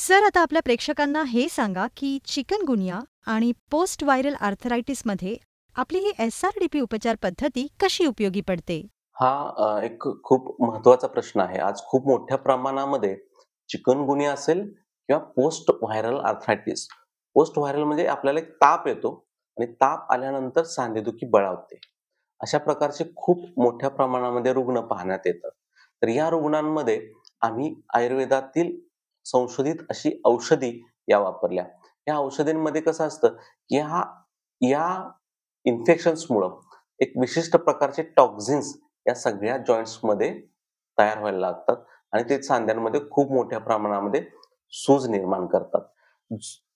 Sir, आता आपल्या प्रेक्षकांना हे सांगा की चिकनगुनिया आणि पोस्ट व्हायरल आर्थरायटिसमध्ये आपली ही एसआरडीपी उपचार पद्धती कशी उपयोगी पडते? हा एक खूप महत्त्वाचा प्रश्न आहे. आज खूप मोठ्या प्रमाणामध्ये चिकनगुनिया असेल किंवा post viral arthritis. Post viral म्हणजे आपल्याला एक ताप येतो आणि ताप आल्यानंतर सांधेदुखी बळावते. अशा प्रकारचे खूप मोठ्या प्रमाणामध्ये रुग्ण पाहण्यात येतात. तर या रुग्णांमध्ये आम्ही आयुर्वेदातील संशोधित अशी औषधी या वापरल्या. या औषधींमध्ये कसं असतं, की या इन्फेक्शन्समुळं एक विशिष्ट प्रकारचे टॉक्झिन्स या सगळ्या जॉइंट्समध्ये तयार व्हायला लागतात आणि ते सांध्यांमध्ये खूप मोठ्या प्रमाणामध्ये सूज निर्माण करतात.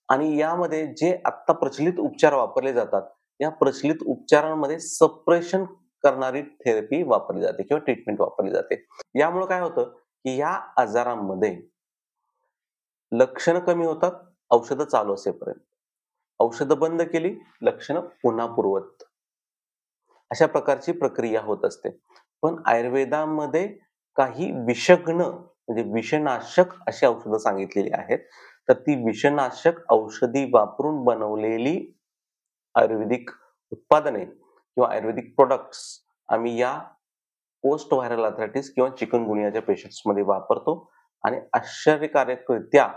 आणि यामध्ये जे आत्ता प्रचलित उपचार वापरले जातात, या प्रचलित उपचारांमध्ये सप्रेशन करणारी थेरपी वापरली जाते किंवा ट्रीटमेंट वापरली जाते. यामुळे काय होतं, की या आजारांमध्ये लक्षणं कमी होतात, औषधं चालू असेपर्यंत. औषधं बंद केली, लक्षणं पुन्हा पूर्ववत. अशा प्रकारची प्रक्रिया होत असते. पण आयुर्वेदामध्ये काही विषघ्न म्हणजे विषनाशक अशी औषधं सांगितलेली आहेत. तर ती विषनाशक औषधी वापरून बनवलेली आयुर्वेदिक उत्पादने किंवा आयुर्वेदिक प्रॉडक्ट्स आम्ही या पोस्ट व्हायरल आर्थरायटिस किंवा चिकनगुनियाच्या पेशंट्समध्ये वापरतो आणि आश्चर्यकारकरित्या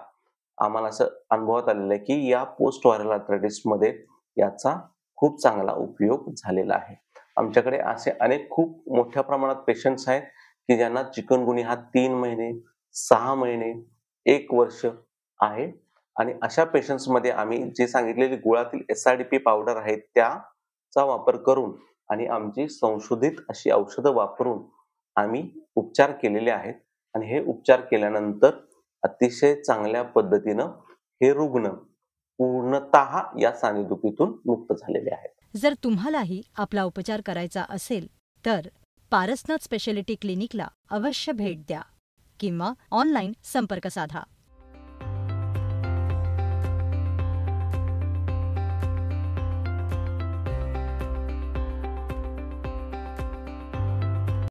आम्हाला असं अनुभवात आलेलं आहे, की या पोस्ट व्हायरल आर्थरायटिसमध्ये याचा खूप चांगला उपयोग झालेला आहे. आमच्याकडे असे अनेक खूप मोठ्या प्रमाणात पेशंट्स आहेत, की ज्यांना चिकनगुनिया हा 3 महिने, 6 महिने, 1 वर्ष आहे आणि अशा पेशंट्समध्ये आम्ही जे सांगितलेली गुळातील एसआरडीपी पावडर आहे त्याचा वापर करून आणि आमची संशोधित अशी औषधं वापरून आम्ही उपचार केलेले आहेत आणि हे उपचार केल्यानंतर अतिशय चांगल्या पद्धतीनं हे रुग्ण पूर्णतः या सांधेदुखीतून मुक्त झालेले आहेत. जर तुम्हालाही आपला उपचार करायचा असेल तर पारसनाथ स्पेशालिटी क्लिनिकला अवश्य भेट द्या किंवा ऑनलाईन संपर्क साधा.